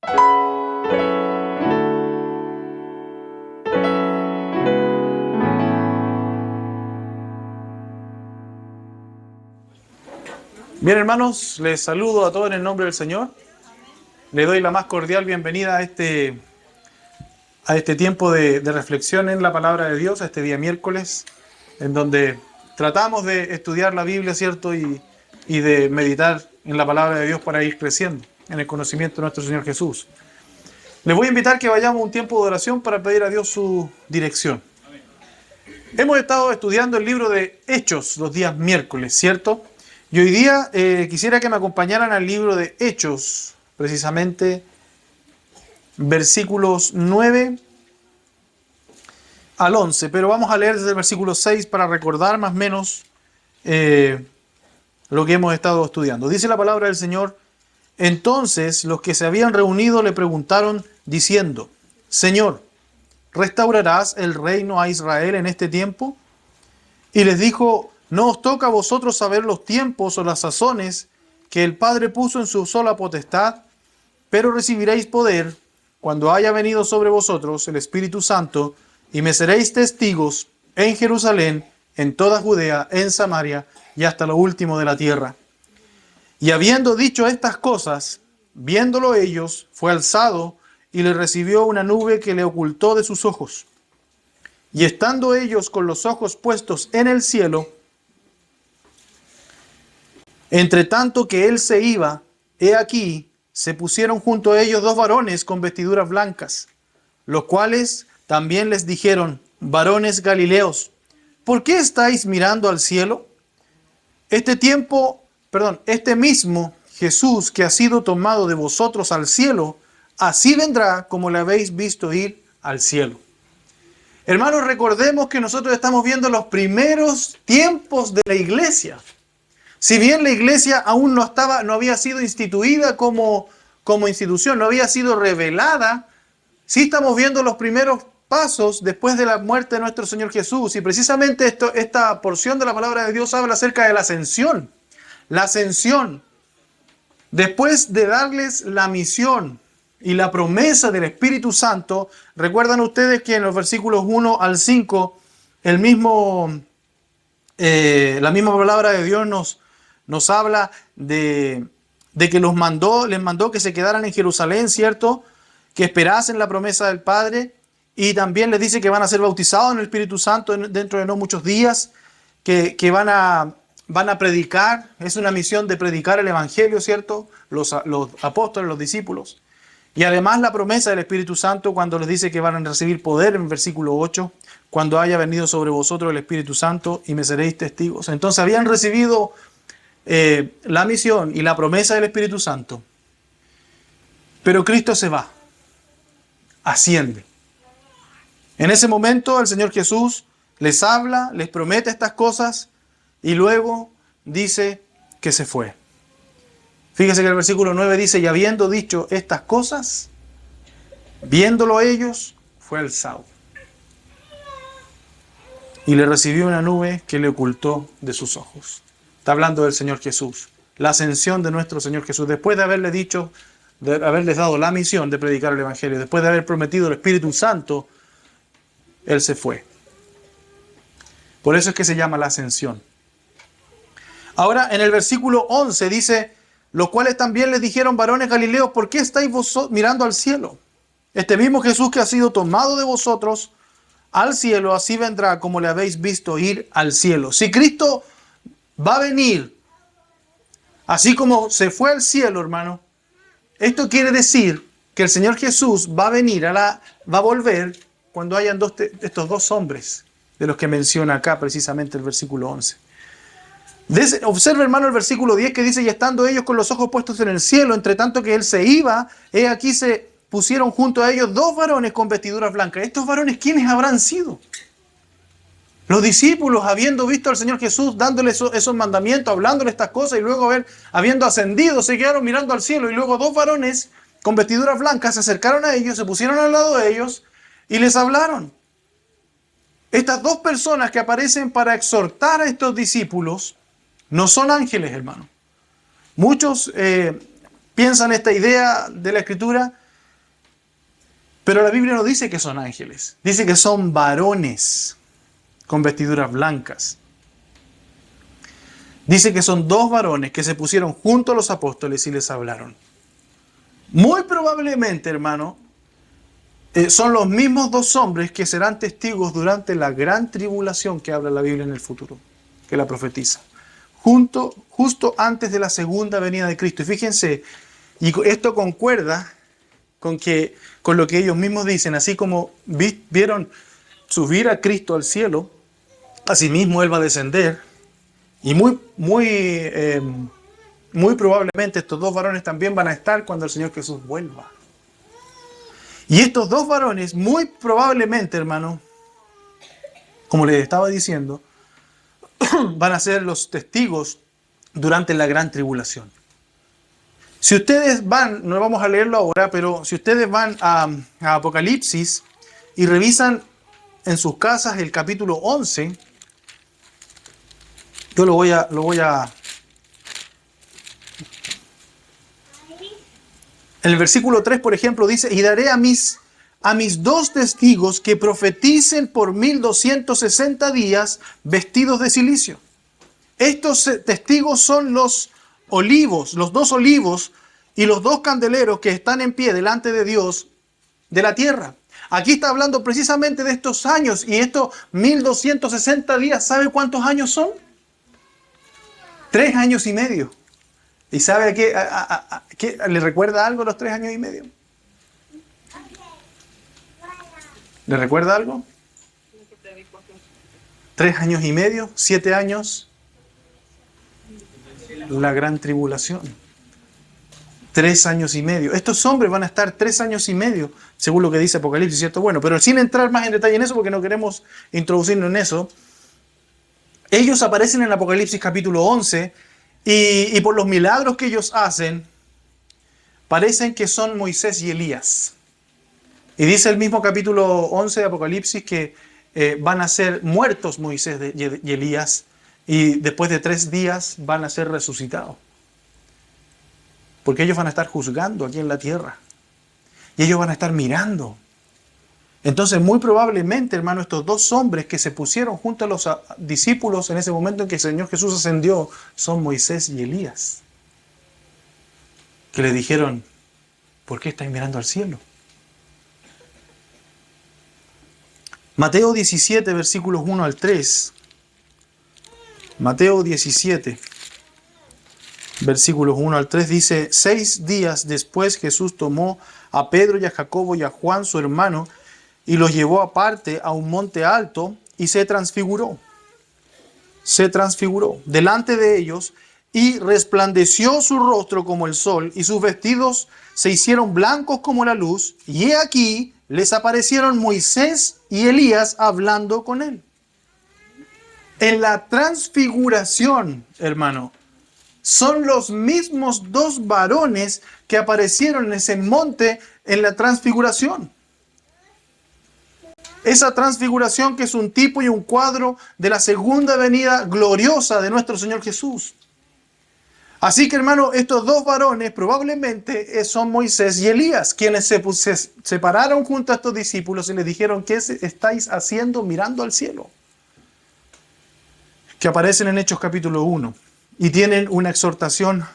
Bien, hermanos, les saludo a todos en el nombre del Señor. Les doy la más cordial bienvenida a este tiempo de reflexión en la palabra de Dios, a este día miércoles, en donde tratamos de estudiar la Biblia, ¿cierto? Y de meditar en la palabra de Dios para ir creciendo en el conocimiento de nuestro Señor Jesús. Les voy a invitar que vayamos a un tiempo de oración para pedir a Dios su dirección. Hemos estado estudiando el libro de Hechos los días miércoles, ¿cierto? Y hoy día quisiera que me acompañaran al libro de Hechos, precisamente versículos 9 al 11, pero vamos a leer desde el versículo 6 para recordar más o menos lo que hemos estado estudiando. Dice la palabra del Señor: entonces los que se habían reunido le preguntaron diciendo: Señor, ¿restaurarás el reino a Israel en este tiempo? Y les dijo: no os toca a vosotros saber los tiempos o las sazones que el Padre puso en su sola potestad, pero recibiréis poder cuando haya venido sobre vosotros el Espíritu Santo, y me seréis testigos en Jerusalén, en toda Judea, en Samaria y hasta lo último de la tierra. Y habiendo dicho estas cosas, viéndolo ellos, fue alzado y le recibió una nube que le ocultó de sus ojos. Y estando ellos con los ojos puestos en el cielo, entre tanto que él se iba, he aquí, se pusieron junto a ellos dos varones con vestiduras blancas, los cuales también les dijeron: varones Galileos, ¿por qué estáis mirando al cielo? Este mismo Jesús que ha sido tomado de vosotros al cielo, así vendrá como le habéis visto ir al cielo. Hermanos, recordemos que nosotros estamos viendo los primeros tiempos de la iglesia. Si bien la iglesia aún no había sido instituida como institución, no había sido revelada, sí estamos viendo los primeros pasos después de la muerte de nuestro Señor Jesús. Y precisamente esta porción de la palabra de Dios habla acerca de la ascensión. La ascensión, después de darles la misión y la promesa del Espíritu Santo, recuerdan ustedes que en los versículos 1 al 5, la misma palabra de Dios nos habla de que les mandó que se quedaran en Jerusalén, ¿cierto? Que esperasen la promesa del Padre, y también les dice que van a ser bautizados en el Espíritu Santo dentro de no muchos días, que van a predicar. Es una misión de predicar el Evangelio, ¿cierto? Los apóstoles, los discípulos. Y además la promesa del Espíritu Santo cuando les dice que van a recibir poder en versículo 8, cuando haya venido sobre vosotros el Espíritu Santo y me seréis testigos. Entonces habían recibido la misión y la promesa del Espíritu Santo. Pero Cristo se va, asciende. En ese momento el Señor Jesús les habla, les promete estas cosas y luego dice que se fue. Fíjese que el versículo 9 dice: y habiendo dicho estas cosas, viéndolo ellos, fue alzado. Y le recibió una nube que le ocultó de sus ojos. Está hablando del Señor Jesús, la ascensión de nuestro Señor Jesús. Después de haberles dado la misión de predicar el Evangelio, después de haber prometido el Espíritu Santo, Él se fue. Por eso es que se llama la ascensión. Ahora, en el versículo 11 dice: los cuales también les dijeron: varones Galileos, ¿por qué estáis vosotros mirando al cielo? Este mismo Jesús que ha sido tomado de vosotros al cielo, así vendrá como le habéis visto ir al cielo. Si Cristo va a venir, así como se fue al cielo, hermano, esto quiere decir que el Señor Jesús va a venir, va a volver cuando hayan estos dos hombres de los que menciona acá precisamente el versículo 11. Observe, hermano, el versículo 10 que dice: y estando ellos con los ojos puestos en el cielo, entre tanto que él se iba, he aquí se pusieron junto a ellos dos varones con vestiduras blancas. ¿Estos varones quiénes habrán sido? Los discípulos, habiendo visto al Señor Jesús dándole esos mandamientos, hablándole estas cosas, y luego habiendo ascendido, se quedaron mirando al cielo, y luego dos varones con vestiduras blancas se acercaron a ellos, se pusieron al lado de ellos y les hablaron. Estas dos personas que aparecen para exhortar a estos discípulos no son ángeles, hermano. Muchos piensan esta idea de la Escritura Pero la Biblia no dice que son ángeles. Dice que son varones con vestiduras blancas. Dice que son dos varones que se pusieron junto a los apóstoles y les hablaron. Muy probablemente, hermano, son los mismos dos hombres que serán testigos durante la gran tribulación que habla la Biblia en el futuro, que la profetiza. Justo antes de la segunda venida de Cristo. Y fíjense, y esto concuerda con lo que ellos mismos dicen, así como vieron subir a Cristo al cielo, asimismo Él va a descender, y muy probablemente estos dos varones también van a estar cuando el Señor Jesús vuelva. Y estos dos varones, muy probablemente, hermano, como les estaba diciendo, van a ser los testigos durante la gran tribulación. Si ustedes van, no vamos a leerlo ahora, pero si ustedes van a Apocalipsis y revisan en sus casas el capítulo 11, yo lo voy a... En el versículo 3, por ejemplo, dice, y daré a mis dos testigos que profeticen por 1260 días vestidos de cilicio. Estos testigos son los olivos, los dos olivos y los dos candeleros que están en pie delante de Dios de la tierra. Aquí está hablando precisamente de estos años, y estos 1260 días, ¿sabe cuántos años son? 3 años y medio. ¿Y sabe a qué le recuerda algo los 3 años y medio? ¿Le recuerda algo? 3 años y medio, 7 años, la gran tribulación. 3 años y medio. Estos hombres van a estar 3 años y medio, según lo que dice Apocalipsis, ¿cierto? Bueno, pero sin entrar más en detalle en eso, porque no queremos introducirnos en eso, ellos aparecen en Apocalipsis capítulo 11, y por los milagros que ellos hacen, parecen que son Moisés y Elías. Y dice el mismo capítulo 11 de Apocalipsis que van a ser muertos Moisés y Elías, y después de 3 días van a ser resucitados. Porque ellos van a estar juzgando aquí en la tierra. Y ellos van a estar mirando. Entonces, muy probablemente, hermano, estos dos hombres que se pusieron junto a los discípulos en ese momento en que el Señor Jesús ascendió, son Moisés y Elías. Que le dijeron, ¿por qué estáis mirando al cielo? Mateo 17, versículos 1 al 3. Mateo 17, versículos 1 al 3 dice, 6 días después Jesús tomó a Pedro y a Jacobo y a Juan, su hermano, y los llevó aparte a un monte alto y se transfiguró. Se transfiguró delante de ellos y resplandeció su rostro como el sol y sus vestidos se hicieron blancos como la luz. Y he aquí les aparecieron Moisés y Elías hablando con él. En la transfiguración, hermano, son los mismos dos varones que aparecieron en ese monte en la transfiguración. Esa transfiguración que es un tipo y un cuadro de la segunda venida gloriosa de nuestro Señor Jesús. Así que, hermano, estos dos varones probablemente son Moisés y Elías, quienes se pararon junto a estos discípulos y les dijeron, ¿qué estáis haciendo mirando al cielo? Que aparecen en Hechos capítulo 1 y tienen una exhortación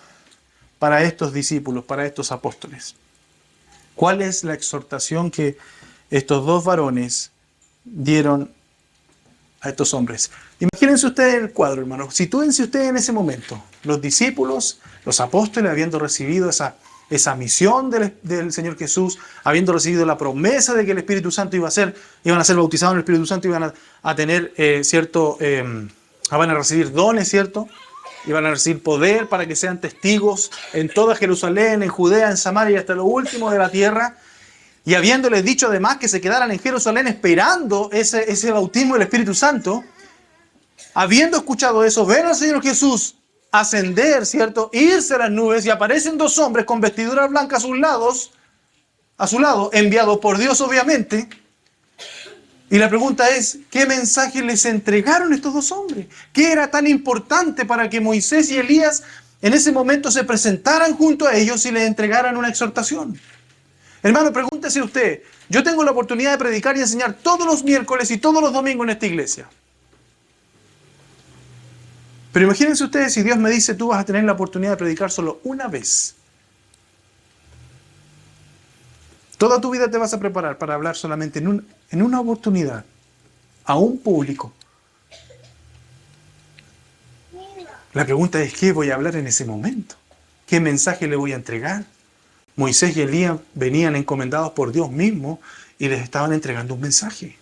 para estos discípulos, para estos apóstoles. ¿Cuál es la exhortación que estos dos varones dieron a estos hombres? Imagínense ustedes el cuadro, hermano. Sitúense ustedes en ese momento. Los discípulos, los apóstoles, habiendo recibido esa misión del Señor Jesús, habiendo recibido la promesa de que el Espíritu Santo iban a ser bautizados en el Espíritu Santo, iban a tener van a recibir dones, ¿cierto? Iban a recibir poder para que sean testigos en toda Jerusalén, en Judea, en Samaria y hasta lo último de la tierra. Y habiéndoles dicho además que se quedaran en Jerusalén esperando ese bautismo del Espíritu Santo, habiendo escuchado eso, ven al Señor Jesús ascender, ¿cierto? Irse a las nubes y aparecen dos hombres con vestiduras blancas a su lado, enviados por Dios obviamente. Y la pregunta es, ¿qué mensaje les entregaron estos dos hombres? ¿Qué era tan importante para que Moisés y Elías en ese momento se presentaran junto a ellos y les entregaran una exhortación? Hermano, pregúntese usted, yo tengo la oportunidad de predicar y enseñar todos los miércoles y todos los domingos en esta iglesia. Pero imagínense ustedes si Dios me dice, tú vas a tener la oportunidad de predicar solo una vez. Toda tu vida te vas a preparar para hablar solamente en una oportunidad a un público. La pregunta es, ¿qué voy a hablar en ese momento? ¿Qué mensaje le voy a entregar? Moisés y Elías venían encomendados por Dios mismo y les estaban entregando un mensaje.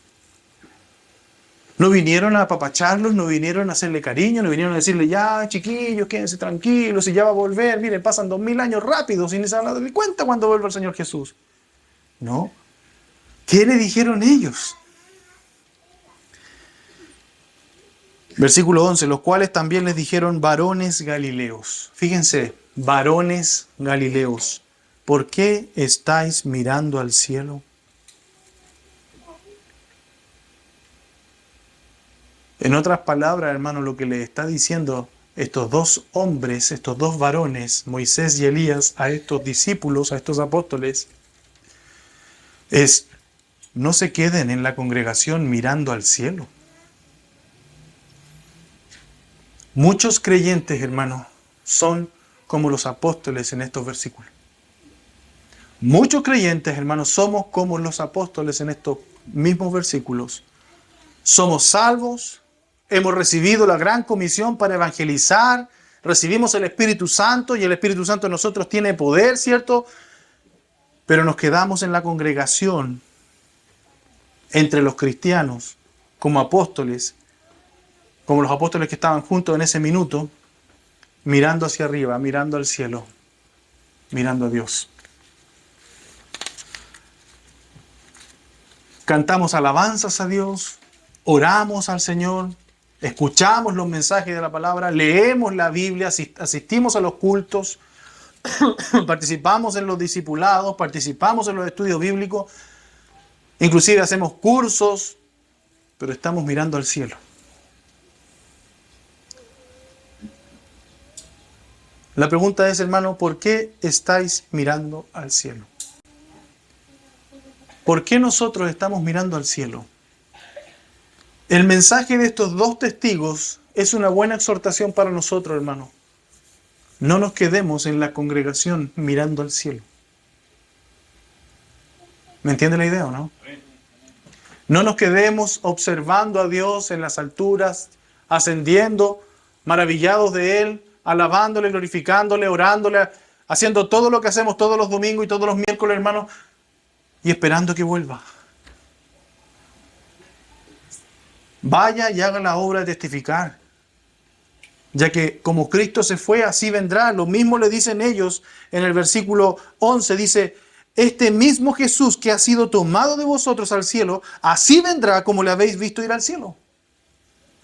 No vinieron a apapacharlos, no vinieron a hacerle cariño, no vinieron a decirle, ya chiquillos, quédense tranquilos, y ya va a volver, miren, pasan 2000 años rápido, sin se habla de cuenta cuando vuelva el Señor Jesús. No. ¿Qué le dijeron ellos? Versículo 11, los cuales también les dijeron varones galileos. Fíjense, varones galileos, ¿por qué estáis mirando al cielo? En otras palabras, hermano, lo que le está diciendo estos dos hombres, estos dos varones, Moisés y Elías, a estos discípulos, a estos apóstoles, es, no se queden en la congregación mirando al cielo. Muchos creyentes, hermano, son como los apóstoles en estos versículos. Muchos creyentes, hermanos, somos como los apóstoles en estos mismos versículos. Somos salvos. Hemos recibido la gran comisión para evangelizar, recibimos el Espíritu Santo y el Espíritu Santo en nosotros tiene poder, ¿cierto? Pero nos quedamos en la congregación entre los cristianos como apóstoles, como los apóstoles que estaban juntos en ese minuto, mirando hacia arriba, mirando al cielo, mirando a Dios. Cantamos alabanzas a Dios, oramos al Señor, escuchamos los mensajes de la palabra, leemos la Biblia, asistimos a los cultos, participamos en los discipulados, participamos en los estudios bíblicos, inclusive hacemos cursos, pero estamos mirando al cielo. La pregunta es, hermano, ¿por qué estáis mirando al cielo? ¿Por qué nosotros estamos mirando al cielo? El mensaje de estos dos testigos es una buena exhortación para nosotros, hermano. No nos quedemos en la congregación mirando al cielo. ¿Me entiende la idea o no? No nos quedemos observando a Dios en las alturas, ascendiendo, maravillados de Él, alabándole, glorificándole, orándole, haciendo todo lo que hacemos todos los domingos y todos los miércoles, hermano, y esperando que vuelva. Vaya y haga la obra de testificar, ya que como Cristo se fue, así vendrá. Lo mismo le dicen ellos en el versículo 11, dice, este mismo Jesús que ha sido tomado de vosotros al cielo, así vendrá como le habéis visto ir al cielo.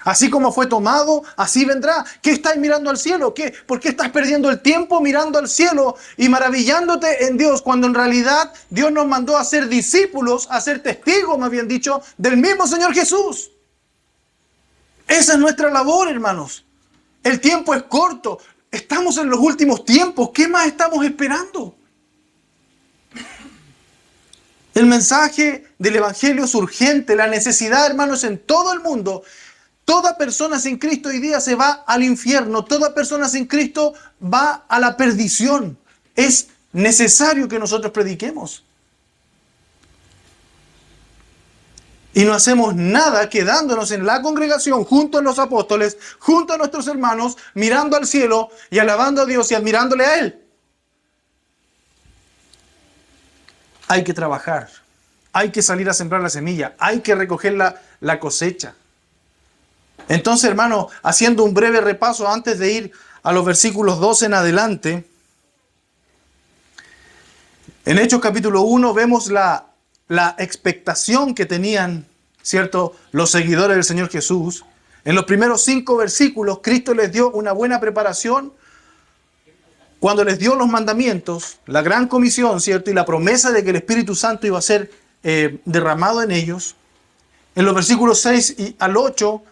Así como fue tomado, así vendrá. ¿Qué estáis mirando al cielo? ¿Por qué estás perdiendo el tiempo mirando al cielo y maravillándote en Dios cuando en realidad Dios nos mandó a ser discípulos, a ser testigos, más bien dicho, del mismo Señor Jesús? Esa es nuestra labor, hermanos. El tiempo es corto. Estamos en los últimos tiempos. ¿Qué más estamos esperando? El mensaje del Evangelio es urgente. La necesidad, hermanos, en todo el mundo. Toda persona sin Cristo hoy día se va al infierno. Toda persona sin Cristo va a la perdición. Es necesario que nosotros prediquemos. Y no hacemos nada quedándonos en la congregación junto a los apóstoles, junto a nuestros hermanos, mirando al cielo y alabando a Dios y admirándole a Él. Hay que trabajar, hay que salir a sembrar la semilla, hay que recoger la cosecha. Entonces, hermano, haciendo un breve repaso antes de ir a los versículos 12 en adelante, en Hechos capítulo 1 vemos la expectación que tenían, ¿cierto?, los seguidores del Señor Jesús. En los primeros 5 versículos, Cristo les dio una buena preparación cuando les dio los mandamientos, la gran comisión, ¿cierto?, y la promesa de que el Espíritu Santo iba a ser derramado en ellos. En los versículos 6 al 8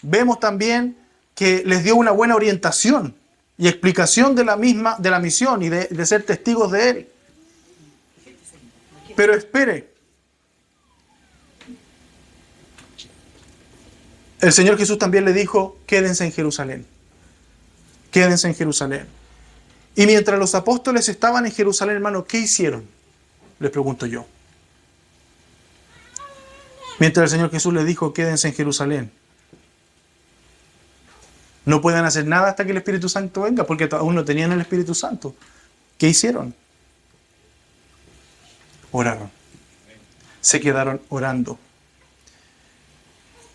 vemos también que les dio una buena orientación y explicación de la misión y de ser testigos de Él. Pero espere. El Señor Jesús también le dijo, quédense en Jerusalén. Quédense en Jerusalén. Y mientras los apóstoles estaban en Jerusalén, hermano, ¿qué hicieron? Les pregunto yo. Mientras el Señor Jesús les dijo, quédense en Jerusalén. No pueden hacer nada hasta que el Espíritu Santo venga, porque aún no tenían el Espíritu Santo. ¿Qué hicieron? Oraron. Se quedaron orando.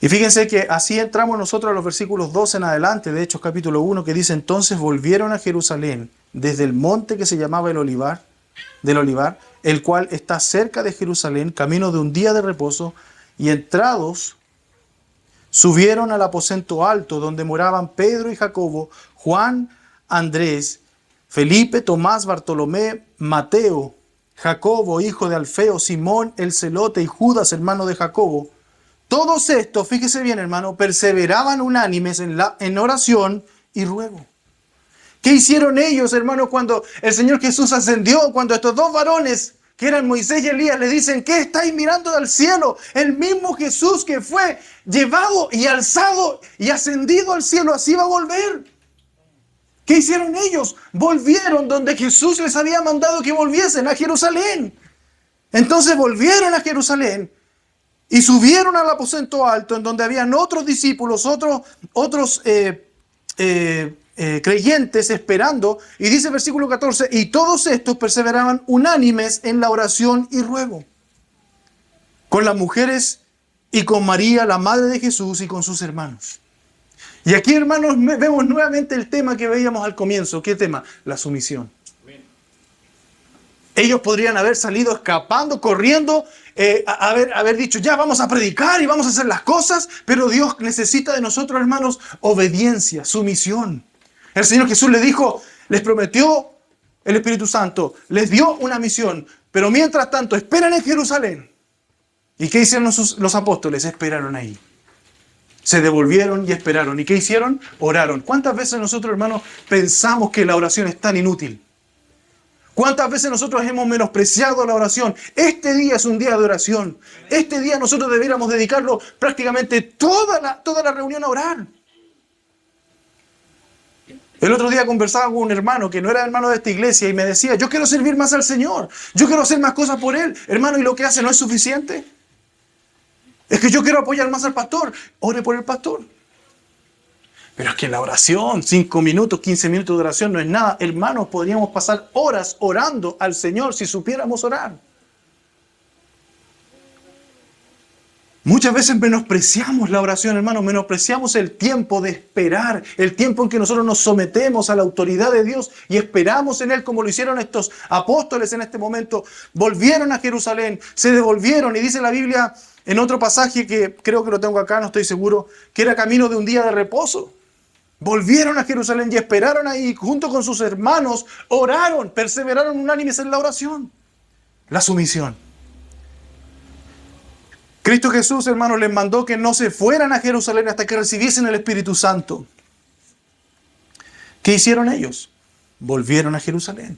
Y fíjense que así entramos nosotros a los versículos 12 en adelante de Hechos capítulo 1, que dice, entonces volvieron a Jerusalén desde el monte que se llamaba del Olivar, el cual está cerca de Jerusalén, camino de un día de reposo, y entrados subieron al aposento alto donde moraban Pedro y Jacobo, Juan, Andrés, Felipe, Tomás, Bartolomé, Mateo, Jacobo, hijo de Alfeo, Simón el celote y Judas, hermano de Jacobo. Todos estos, fíjese bien, hermano, perseveraban unánimes en oración y ruego. ¿Qué hicieron ellos, hermano, cuando el Señor Jesús ascendió? Cuando estos dos varones, que eran Moisés y Elías, le dicen, ¿qué estáis mirando al cielo? El mismo Jesús que fue llevado y alzado y ascendido al cielo, así va a volver. ¿Qué hicieron ellos? Volvieron donde Jesús les había mandado que volviesen, a Jerusalén. Entonces volvieron a Jerusalén. Y subieron al aposento alto, en donde habían otros discípulos, otros creyentes esperando. Y dice el versículo 14, y todos estos perseveraban unánimes en la oración y ruego, con las mujeres y con María, la madre de Jesús, y con sus hermanos. Y aquí, hermanos, vemos nuevamente el tema que veíamos al comienzo. ¿Qué tema? La sumisión. Ellos podrían haber salido escapando, corriendo, haber dicho, ya vamos a predicar y vamos a hacer las cosas, pero Dios necesita de nosotros, hermanos, obediencia, sumisión. El Señor Jesús les dijo, les prometió el Espíritu Santo, les dio una misión, pero mientras tanto esperan en Jerusalén. ¿Y qué hicieron los apóstoles? Esperaron ahí. Se devolvieron y esperaron. ¿Y qué hicieron? Oraron. ¿Cuántas veces nosotros, hermanos, pensamos que la oración es tan inútil? ¿Cuántas veces nosotros hemos menospreciado la oración? Este día es un día de oración. Este día nosotros debiéramos dedicarlo prácticamente toda la reunión a orar. El otro día conversaba con un hermano que no era hermano de esta iglesia y me decía, yo quiero servir más al Señor. Yo quiero hacer más cosas por Él. Hermano, ¿y lo que hace no es suficiente? Es que yo quiero apoyar más al pastor. Ore por el pastor. Pero es que la oración, 5 minutos, 15 minutos de oración no es nada. Hermanos, podríamos pasar horas orando al Señor si supiéramos orar. Muchas veces menospreciamos la oración, hermanos, menospreciamos el tiempo de esperar, el tiempo en que nosotros nos sometemos a la autoridad de Dios y esperamos en Él, como lo hicieron estos apóstoles en este momento. Volvieron a Jerusalén, se devolvieron, y dice la Biblia en otro pasaje que creo que lo tengo acá, no estoy seguro, que era camino de un día de reposo. Volvieron a Jerusalén y esperaron ahí, junto con sus hermanos, oraron, perseveraron unánimes en la oración. La sumisión. Cristo Jesús, hermanos, les mandó que no se fueran a Jerusalén hasta que recibiesen el Espíritu Santo. ¿Qué hicieron ellos? Volvieron a Jerusalén.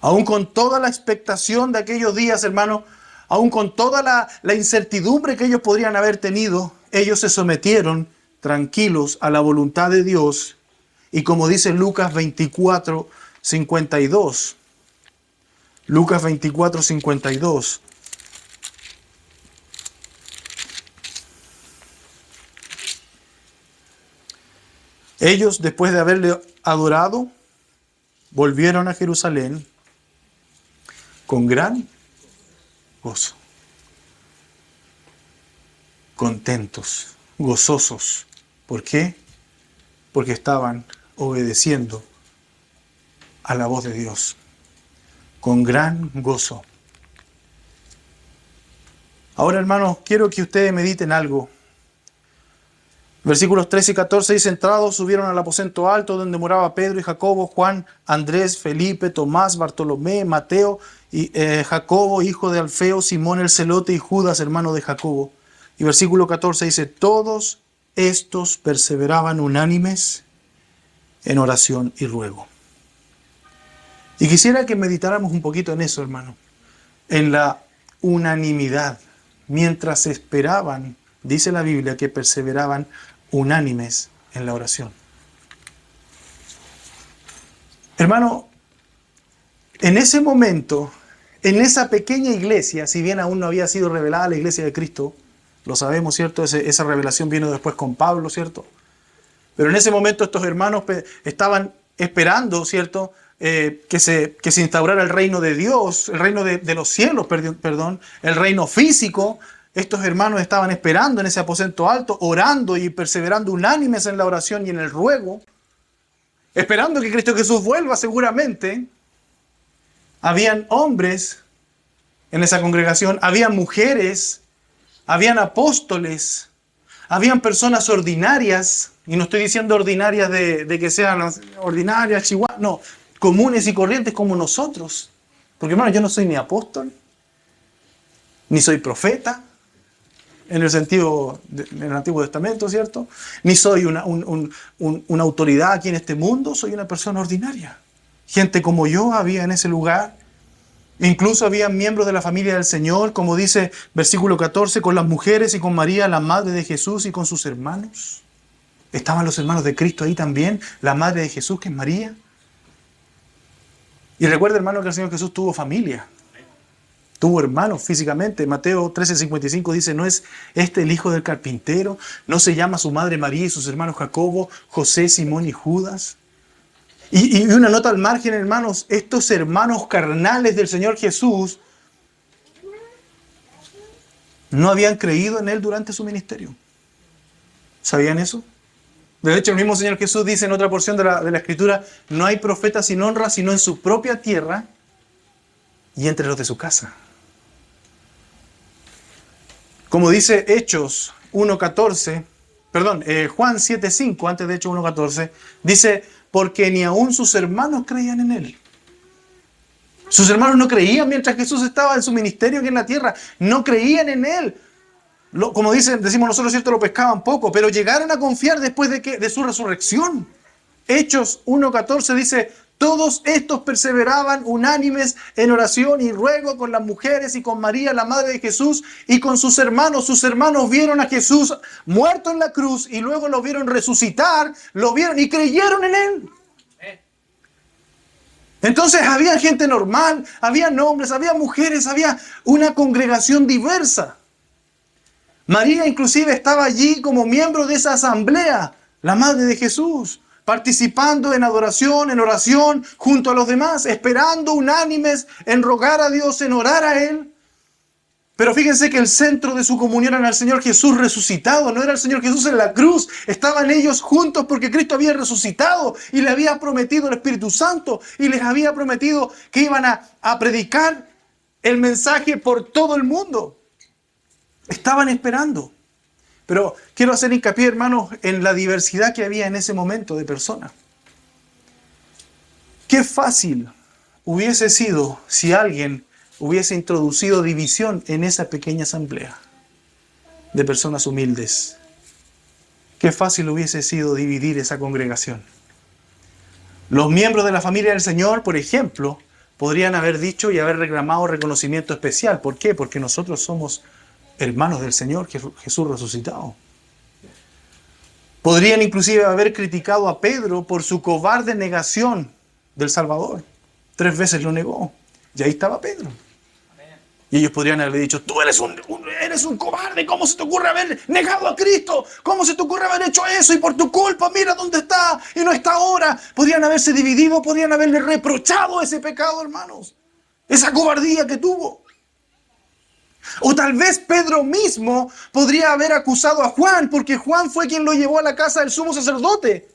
Aún con toda la expectación de aquellos días, hermanos, aún con toda la incertidumbre que ellos podrían haber tenido, ellos se sometieron tranquilos a la voluntad de Dios. Y como dice Lucas 24, 52. Lucas 24, 52. Ellos, después de haberle adorado, volvieron a Jerusalén con gran gozo. Contentos, gozosos. ¿Por qué? Porque estaban obedeciendo a la voz de Dios. Con gran gozo. Ahora, hermanos, quiero que ustedes mediten algo. Versículos 13 y 14 dice, entrados subieron al aposento alto donde moraba Pedro y Jacobo, Juan, Andrés, Felipe, Tomás, Bartolomé, Mateo, y Jacobo, hijo de Alfeo, Simón el celote y Judas, hermano de Jacobo. Y versículo 14 dice, todos estos perseveraban unánimes en oración y ruego. Y quisiera que meditáramos un poquito en eso, hermano. en la unanimidad, mientras esperaban, dice la Biblia, que perseveraban unánimes en la oración. Hermano, en ese momento, en esa pequeña iglesia, si bien aún no había sido revelada la iglesia de Cristo, lo sabemos, ¿cierto? Esa revelación vino después con Pablo, ¿cierto? Pero en ese momento estos hermanos estaban esperando, ¿cierto? Que se instaurara el reino de Dios, el reino de los cielos, perdón, el reino físico. Estos hermanos estaban esperando en ese aposento alto, orando y perseverando unánimes en la oración y en el ruego, esperando que Cristo Jesús vuelva seguramente. Habían hombres en esa congregación, habían mujeres, habían apóstoles, habían personas ordinarias, y no estoy diciendo ordinarias de que sean ordinarias, chihuahuas, no, comunes y corrientes como nosotros. Porque hermano, yo no soy ni apóstol, ni soy profeta, en el sentido del Antiguo Testamento, ¿cierto? Ni soy una autoridad aquí en este mundo, soy una persona ordinaria. Gente como yo había en ese lugar. Incluso había miembros de la familia del Señor, como dice versículo 14, con las mujeres y con María, la madre de Jesús, y con sus hermanos. Estaban los hermanos de Cristo ahí también, la madre de Jesús, que es María. Y recuerda, hermano, que el Señor Jesús tuvo familia. Tuvo hermanos físicamente. Mateo 13:55 dice, ¿no es este el hijo del carpintero? ¿No se llama su madre María y sus hermanos Jacobo, José, Simón y Judas? Y una nota al margen, hermanos, estos hermanos carnales del Señor Jesús no habían creído en Él durante su ministerio. ¿Sabían eso? De hecho, el mismo Señor Jesús dice en otra porción de la Escritura, no hay profeta sin honra, sino en su propia tierra y entre los de su casa. Como dice Hechos 1:14, Juan 7:5, antes de Hechos 1:14, dice, porque ni aún sus hermanos creían en Él. Sus hermanos no creían mientras Jesús estaba en su ministerio aquí en la tierra. No creían en Él. Como decimos nosotros, ¿cierto? Lo pescaban poco, pero llegaron a confiar después de su resurrección. Hechos 1:14 dice, todos estos perseveraban unánimes en oración y ruego con las mujeres y con María, la madre de Jesús, y con sus hermanos. Sus hermanos vieron a Jesús muerto en la cruz y luego lo vieron resucitar, lo vieron y creyeron en Él. Entonces había gente normal, había hombres, había mujeres, había una congregación diversa. María inclusive estaba allí como miembro de esa asamblea, la madre de Jesús, participando en adoración, en oración, junto a los demás, esperando unánimes en rogar a Dios, en orar a Él. Pero fíjense que el centro de su comunión era el Señor Jesús resucitado, no era el Señor Jesús en la cruz. Estaban ellos juntos porque Cristo había resucitado y le había prometido el Espíritu Santo y les había prometido que iban a predicar el mensaje por todo el mundo. Estaban esperando. Pero quiero hacer hincapié, hermanos, en la diversidad que había en ese momento de personas. Qué fácil hubiese sido si alguien hubiese introducido división en esa pequeña asamblea de personas humildes. Qué fácil hubiese sido dividir esa congregación. Los miembros de la familia del Señor, por ejemplo, podrían haber dicho y haber reclamado reconocimiento especial. ¿Por qué? Porque nosotros somos hermanos del Señor Jesús resucitado. Podrían inclusive haber criticado a Pedro por su cobarde negación del Salvador. 3 veces lo negó. Y ahí estaba Pedro. Y ellos podrían haberle dicho, tú eres un cobarde, ¿cómo se te ocurre haber negado a Cristo? ¿Cómo se te ocurre haber hecho eso? Y por tu culpa, mira dónde está y no está ahora. Podrían haberse dividido, podrían haberle reprochado ese pecado, hermanos. Esa cobardía que tuvo. O tal vez Pedro mismo podría haber acusado a Juan, porque Juan fue quien lo llevó a la casa del sumo sacerdote.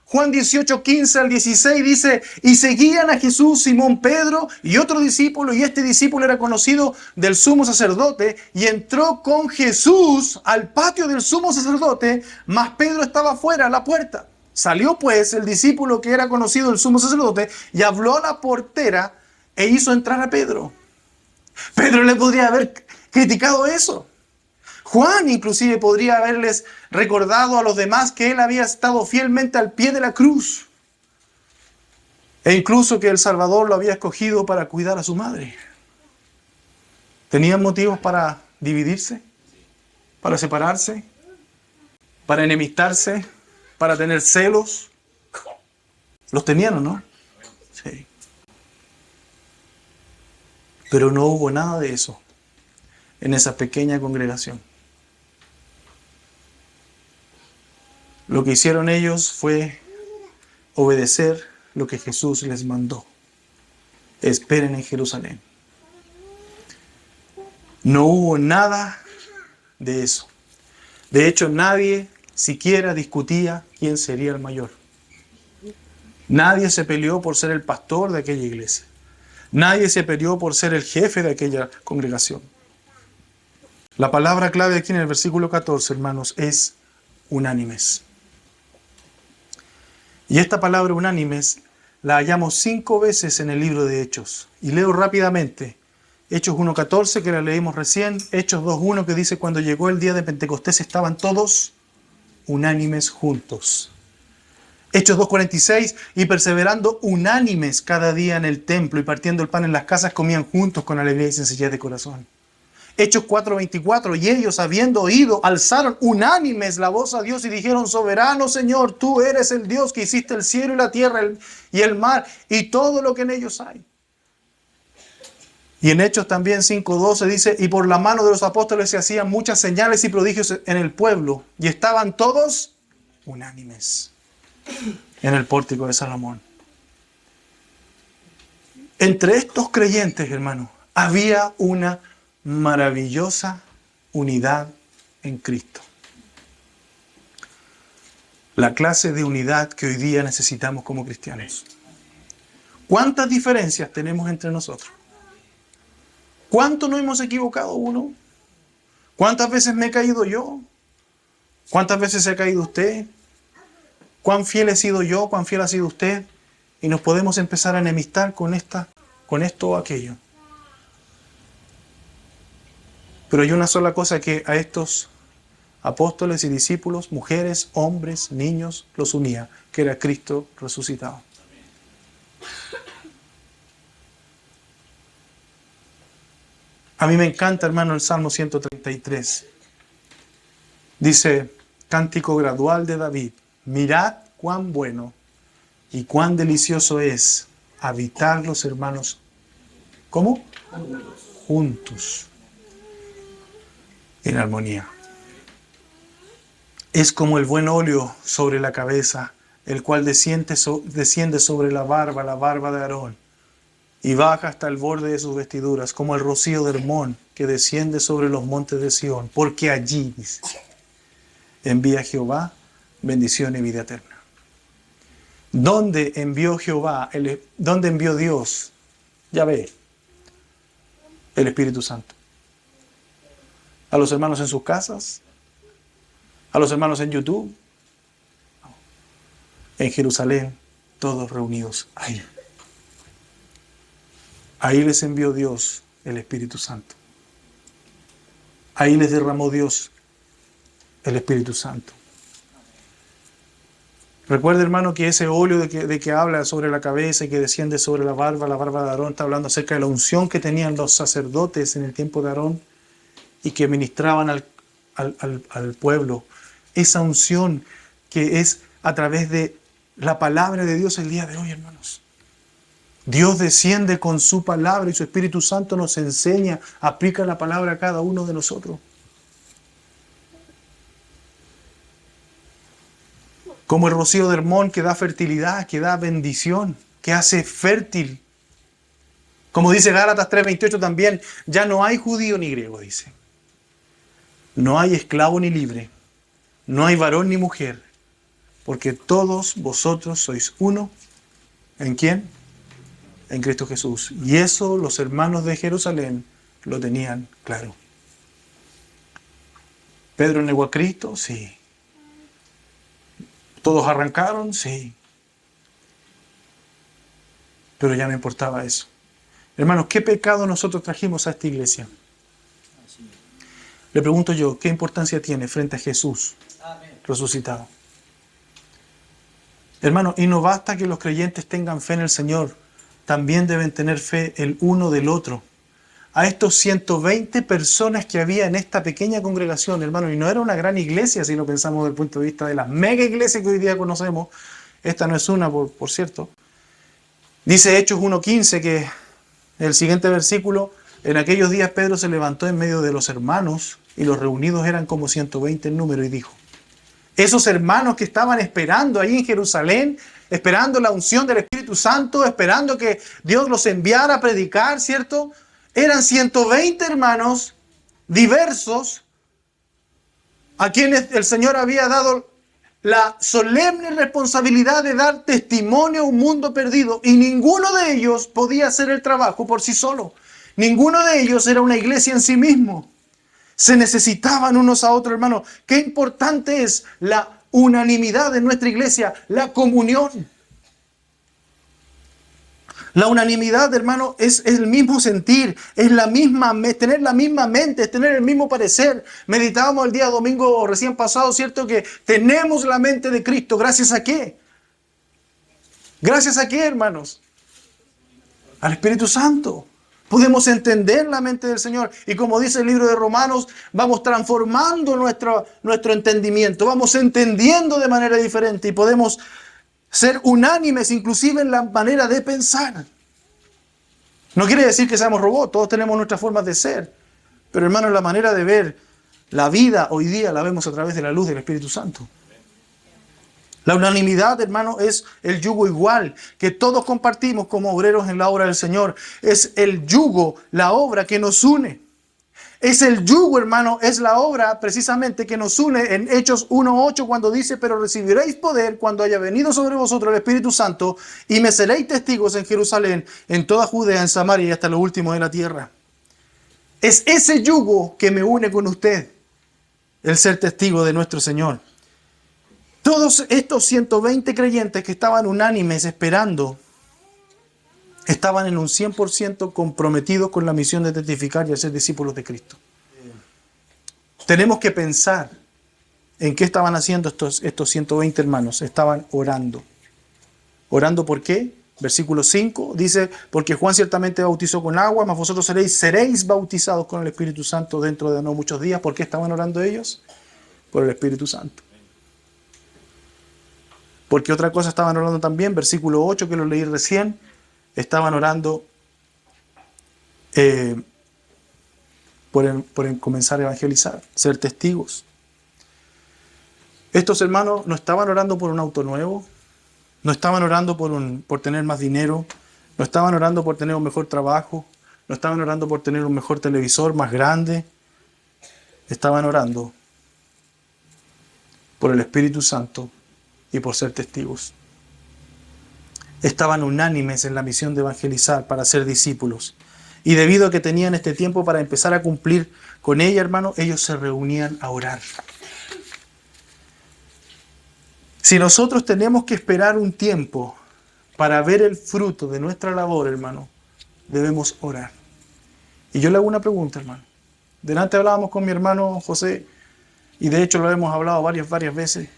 Juan 18:15 al 16 dice, y seguían a Jesús Simón Pedro y otro discípulo, y este discípulo era conocido del sumo sacerdote, y entró con Jesús al patio del sumo sacerdote, mas Pedro estaba fuera a la puerta. Salió pues el discípulo que era conocido del sumo sacerdote, y habló a la portera, e hizo entrar a Pedro. Pedro le podría haber criticado eso. Juan inclusive podría haberles recordado a los demás que él había estado fielmente al pie de la cruz. E incluso que el Salvador lo había escogido para cuidar a su madre. ¿Tenían motivos para dividirse? ¿Para separarse? ¿Para enemistarse? ¿Para tener celos? ¿Los tenían o no? Sí. Pero no hubo nada de eso en esa pequeña congregación. Lo que hicieron ellos fue obedecer lo que Jesús les mandó. Esperen en Jerusalén. No hubo nada de eso. De hecho, nadie siquiera discutía quién sería el mayor. Nadie se peleó por ser el pastor de aquella iglesia. Nadie se peleó por ser el jefe de aquella congregación. La palabra clave aquí en el versículo 14, hermanos, es unánimes. Y esta palabra unánimes la hallamos 5 veces en el libro de Hechos. Y leo rápidamente. Hechos 1.14, que la leímos recién. Hechos 2.1, que dice, cuando llegó el día de Pentecostés estaban todos unánimes juntos. Hechos 2.46, y perseverando unánimes cada día en el templo y partiendo el pan en las casas, comían juntos con alegría y sencillez de corazón. Hechos 4.24, y ellos, habiendo oído, alzaron unánimes la voz a Dios y dijeron, soberano Señor, tú eres el Dios que hiciste el cielo y la tierra y el mar y todo lo que en ellos hay. Y en Hechos también 5.12 dice, y por la mano de los apóstoles se hacían muchas señales y prodigios en el pueblo, y estaban todos unánimes en el pórtico de Salomón. Entre estos creyentes, hermanos, había una maravillosa unidad en Cristo. La clase de unidad que hoy día necesitamos como cristianos. ¿Cuántas diferencias tenemos entre nosotros? ¿Cuánto nos hemos equivocado uno? ¿Cuántas veces me he caído yo? ¿Cuántas veces se ha caído usted? ¿Cuán fiel he sido yo? ¿Cuán fiel ha sido usted? Y nos podemos empezar a enemistar con esto o aquello. Pero hay una sola cosa que a estos apóstoles y discípulos, mujeres, hombres, niños, los unía, que era Cristo resucitado. A mí me encanta, hermano, el Salmo 133. Dice, cántico gradual de David, mirad cuán bueno y cuán delicioso es habitar los hermanos. ¿Cómo? Juntos. En armonía. Es como el buen óleo sobre la cabeza, el cual desciende sobre la barba de Aarón, y baja hasta el borde de sus vestiduras, como el rocío de Hermón, que desciende sobre los montes de Sión, porque allí, dice, envía Jehová bendición y vida eterna. ¿Dónde envió Jehová? ¿Dónde envió Dios? Yahvé, el Espíritu Santo. ¿A los hermanos en sus casas? ¿A los hermanos en YouTube? No. En Jerusalén, todos reunidos ahí. Ahí les envió Dios el Espíritu Santo. Ahí les derramó Dios el Espíritu Santo. Recuerda, hermano, que ese óleo de que habla sobre la cabeza y que desciende sobre la barba de Aarón, está hablando acerca de la unción que tenían los sacerdotes en el tiempo de Aarón y que ministraban al pueblo. Esa unción que es a través de la palabra de Dios el día de hoy, hermanos. Dios desciende con su palabra y su Espíritu Santo nos enseña, aplica la palabra a cada uno de nosotros. Como el rocío de Hermón que da fertilidad, que da bendición, que hace fértil. Como dice Gálatas 3:28 también, ya no hay judío ni griego, dice. No hay esclavo ni libre, no hay varón ni mujer, porque todos vosotros sois uno. ¿En quién? En Cristo Jesús. Y eso los hermanos de Jerusalén lo tenían claro. ¿Pedro negó a Cristo? Sí. ¿Todos arrancaron? Sí. Pero ya no importaba eso. Hermanos, ¿qué pecado nosotros trajimos a esta iglesia? Le pregunto yo, ¿qué importancia tiene frente a Jesús resucitado? Hermanos, y no basta que los creyentes tengan fe en el Señor, también deben tener fe el uno del otro. a estos 120 personas que había en esta pequeña congregación, hermano, y no era una gran iglesia si lo pensamos desde el punto de vista de las mega iglesias que hoy día conocemos. Esta no es una, por cierto. Dice Hechos 1:15 que el siguiente versículo: en aquellos días Pedro se levantó en medio de los hermanos, y los reunidos eran como 120 en número, y dijo: esos hermanos que estaban esperando ahí en Jerusalén, esperando la unción del Espíritu Santo, esperando que Dios los enviara a predicar, ¿cierto? Eran 120 hermanos diversos a quienes el Señor había dado la solemne responsabilidad de dar testimonio a un mundo perdido, y ninguno de ellos podía hacer el trabajo por sí solo. Ninguno de ellos era una iglesia en sí mismo. Se necesitaban unos a otros, hermanos. Qué importante es la unanimidad en nuestra iglesia, la comunión. La unanimidad, hermano, es el mismo sentir, es tener la misma mente, es tener el mismo parecer. Meditábamos el día domingo recién pasado, ¿cierto? Que tenemos la mente de Cristo. ¿Gracias a qué? ¿Gracias a qué, hermanos? Al Espíritu Santo. Podemos entender la mente del Señor. Y como dice el libro de Romanos, vamos transformando nuestro entendimiento. Vamos entendiendo de manera diferente y podemos ser unánimes inclusive en la manera de pensar. No quiere decir que seamos robots, todos tenemos nuestras formas de ser. Pero hermano, la manera de ver la vida hoy día la vemos a través de la luz del Espíritu Santo. La unanimidad, hermano, es el yugo igual que todos compartimos como obreros en la obra del Señor. Es el yugo, la obra que nos une. Es el yugo, hermano, es la obra precisamente que nos une en Hechos 1:8 cuando dice: pero recibiréis poder cuando haya venido sobre vosotros el Espíritu Santo, y me seréis testigos en Jerusalén, en toda Judea, en Samaria y hasta lo último de la tierra. Es ese yugo que me une con usted, el ser testigo de nuestro Señor. Todos estos 120 creyentes que estaban unánimes esperando, estaban en un 100% comprometidos con la misión de testificar y ser discípulos de Cristo. Tenemos que pensar en qué estaban haciendo estos 120 hermanos. Estaban orando. ¿Orando por qué? Versículo 5 dice: porque Juan ciertamente bautizó con agua, mas vosotros seréis bautizados con el Espíritu Santo dentro de no muchos días. ¿Por qué estaban orando ellos? Por el Espíritu Santo. Porque otra cosa estaban orando también, versículo 8 que lo leí recién. Estaban orando por comenzar a evangelizar, ser testigos. Estos hermanos no estaban orando por un auto nuevo, no estaban orando por tener más dinero, no estaban orando por tener un mejor trabajo, no estaban orando por tener un mejor televisor más grande. Estaban orando por el Espíritu Santo y por ser testigos. Estaban unánimes en la misión de evangelizar para ser discípulos. Y debido a que tenían este tiempo para empezar a cumplir con ella, hermano, ellos se reunían a orar. Si nosotros tenemos que esperar un tiempo para ver el fruto de nuestra labor, hermano, debemos orar. Y yo le hago una pregunta, hermano. Delante hablábamos con mi hermano José, y de hecho lo hemos hablado varias veces.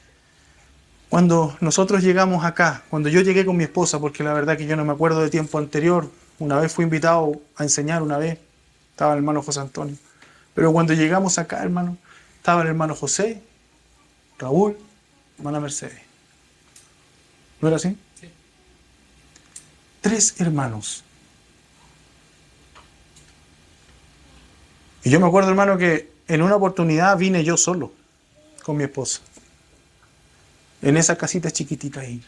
Cuando nosotros llegamos acá, cuando yo llegué con mi esposa, porque la verdad que yo no me acuerdo de tiempo anterior, una vez fui invitado a enseñar, una vez estaba el hermano José Antonio, pero cuando llegamos acá, hermano, estaba el hermano José, Raúl, hermana Mercedes. ¿No era así? Sí. 3 hermanos. Y yo me acuerdo, hermano, que en una oportunidad vine yo solo con mi esposa. En esa casita chiquitita ahí.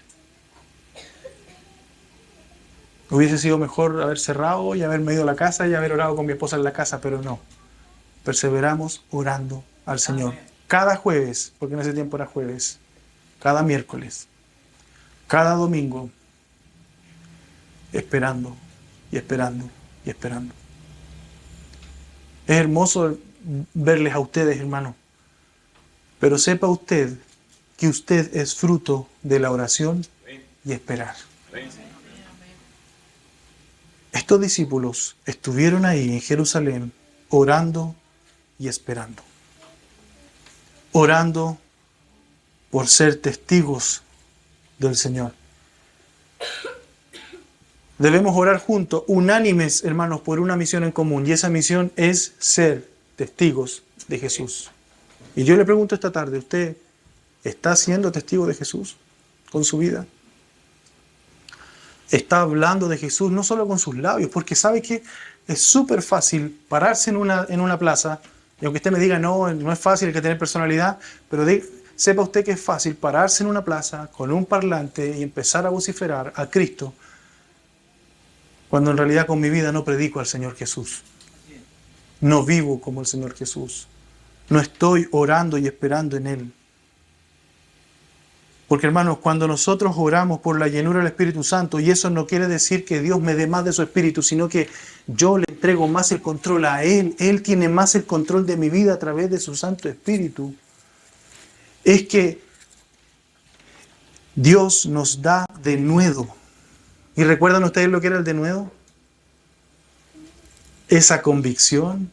Hubiese sido mejor haber cerrado y haberme ido a la casa y haber orado con mi esposa en la casa, pero no. Perseveramos orando al Señor. Cada jueves, porque en ese tiempo era jueves, cada miércoles, cada domingo, esperando y esperando y esperando. Es hermoso verles a ustedes, hermano, pero sepa usted que usted es fruto de la oración y esperar. Estos discípulos estuvieron ahí en Jerusalén orando y esperando. Orando por ser testigos del Señor. Debemos orar juntos, unánimes, hermanos, por una misión en común. Y esa misión es ser testigos de Jesús. Y yo le pregunto esta tarde, ¿usted está siendo testigo de Jesús con su vida? Está hablando de Jesús no solo con sus labios, porque sabe que es súper fácil pararse en una plaza, y aunque usted me diga, no es fácil, hay que tener personalidad, pero sepa usted que es fácil pararse en una plaza con un parlante y empezar a vociferar a Cristo, cuando en realidad con mi vida no predico al Señor Jesús. No vivo como el Señor Jesús. No estoy orando y esperando en Él. Porque hermanos, cuando nosotros oramos por la llenura del Espíritu Santo, y eso no quiere decir que Dios me dé más de su Espíritu, sino que yo le entrego más el control a Él. Él tiene más el control de mi vida a través de su Santo Espíritu. Es que Dios nos da denuedo. ¿Y recuerdan ustedes lo que era el denuedo? Esa convicción,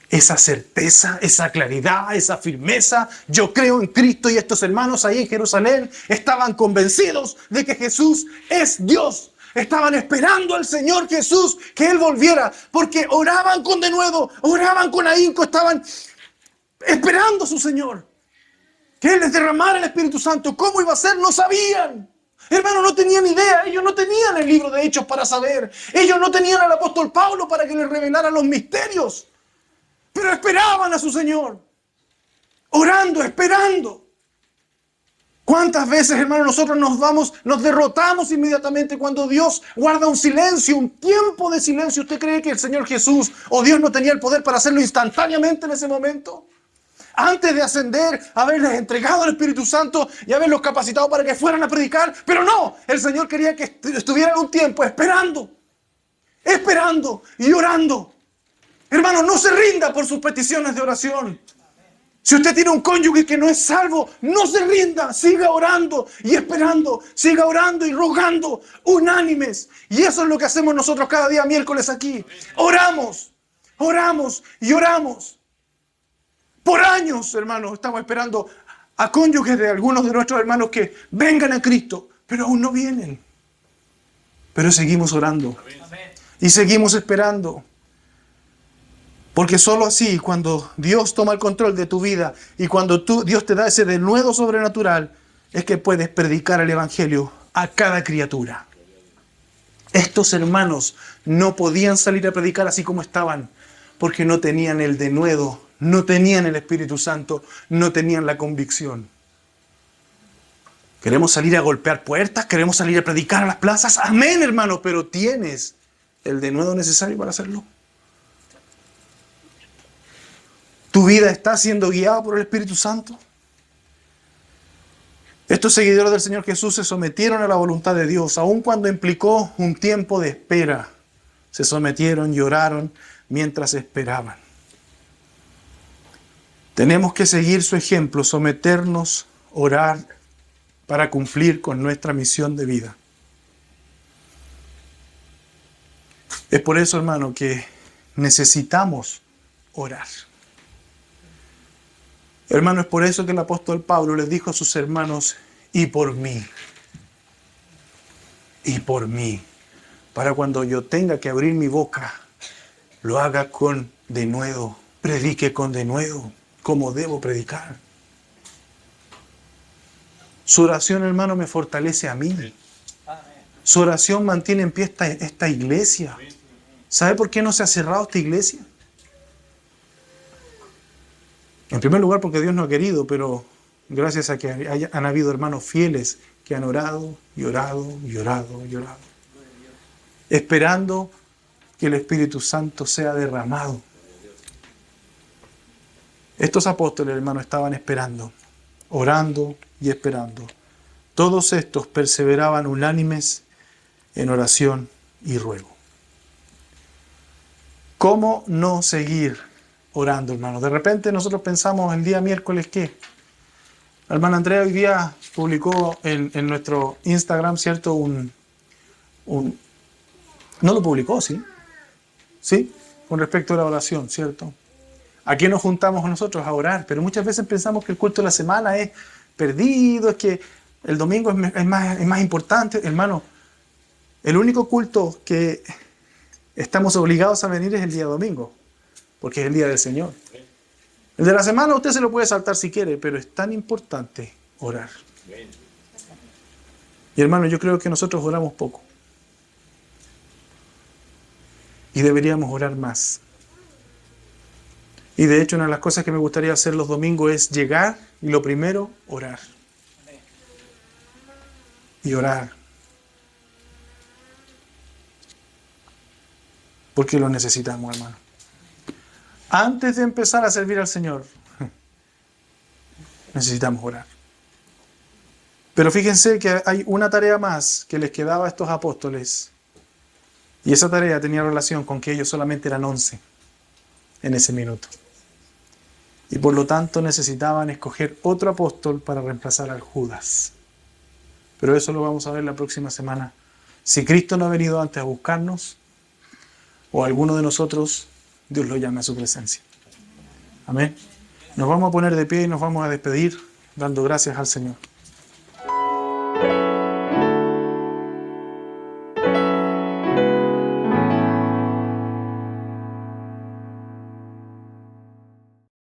esa certeza, esa claridad, esa firmeza. Yo creo en Cristo, y estos hermanos ahí en Jerusalén estaban convencidos de que Jesús es Dios. Estaban esperando al Señor Jesús que Él volviera, porque oraban con denuedo, oraban con ahínco, estaban esperando a su Señor, que Él les derramara el Espíritu Santo. ¿Cómo iba a ser? No sabían. Hermanos, no tenían idea. Ellos no tenían el libro de Hechos para saber. Ellos no tenían al apóstol Pablo para que les revelara los misterios. Pero esperaban a su Señor. Orando, esperando. ¿Cuántas veces, hermanos, nosotros nos derrotamos inmediatamente cuando Dios guarda un silencio, un tiempo de silencio? ¿Usted cree que el Señor Jesús o Dios no tenía el poder para hacerlo instantáneamente en ese momento? Antes de ascender, haberles entregado el Espíritu Santo y haberlos capacitado para que fueran a predicar. Pero no, el Señor quería que estuvieran un tiempo esperando y orando. Hermano, no se rinda por sus peticiones de oración. Si usted tiene un cónyuge que no es salvo, no se rinda, siga orando y esperando, siga orando y rogando, unánimes. Y eso es lo que hacemos nosotros cada día miércoles aquí. Oramos y oramos. Por años, hermanos, estamos esperando a cónyuges de algunos de nuestros hermanos que vengan a Cristo, pero aún no vienen. Pero seguimos orando y seguimos esperando. Porque solo así, cuando Dios toma el control de tu vida y cuando Dios te da ese denuedo sobrenatural, es que puedes predicar el Evangelio a cada criatura. Estos hermanos no podían salir a predicar así como estaban, porque no tenían el denuedo, no tenían el Espíritu Santo, no tenían la convicción. ¿Queremos salir a golpear puertas? ¿Queremos salir a predicar a las plazas? Amén, hermano, pero ¿tienes el denuedo necesario para hacerlo? ¿Tu vida está siendo guiada por el Espíritu Santo? Estos seguidores del Señor Jesús se sometieron a la voluntad de Dios, aun cuando implicó un tiempo de espera. Se sometieron y oraron mientras esperaban. Tenemos que seguir su ejemplo, someternos, orar para cumplir con nuestra misión de vida. Es por eso, hermano, que necesitamos orar. Hermano, es por eso que el apóstol Pablo les dijo a sus hermanos, y por mí, para cuando yo tenga que abrir mi boca, lo haga con denuedo, predique con denuedo, como debo predicar. Su oración, hermano, me fortalece a mí. Su oración mantiene en pie esta iglesia. ¿Sabe por qué no se ha cerrado esta iglesia? En primer lugar, porque Dios no ha querido, pero gracias a que han habido hermanos fieles que han orado y orado y orado y orado, esperando que el Espíritu Santo sea derramado. Estos apóstoles, hermanos, estaban esperando, orando y esperando. Todos estos perseveraban unánimes en oración y ruego. ¿Cómo no seguir orando, hermano? De repente nosotros pensamos el día miércoles, ¿qué? La hermana Andrea hoy día publicó en nuestro Instagram, ¿cierto? No lo publicó, ¿sí? ¿Sí? Con respecto a la oración, ¿cierto? ¿A qué nos juntamos nosotros? A orar. Pero muchas veces pensamos que el culto de la semana es perdido, es que el domingo es más importante. Hermano, El único culto que estamos obligados a venir es el día domingo, porque es el día del Señor. El de la semana usted se lo puede saltar si quiere, pero es tan importante orar. Y hermano, yo creo que nosotros oramos poco. Y deberíamos orar más. Y de hecho, una de las cosas que me gustaría hacer los domingos es llegar y lo primero, orar. Y orar. Porque lo necesitamos, hermano. Antes de empezar a servir al Señor, necesitamos orar. Pero fíjense que hay una tarea más que les quedaba a estos apóstoles. Y esa tarea tenía relación con que ellos solamente eran 11 en ese minuto. Y por lo tanto necesitaban escoger otro apóstol para reemplazar al Judas. Pero eso lo vamos a ver la próxima semana. Si Cristo no ha venido antes a buscarnos, o alguno de nosotros, Dios lo llame a su presencia. Amén. Nos vamos a poner de pie y nos vamos a despedir dando gracias al Señor.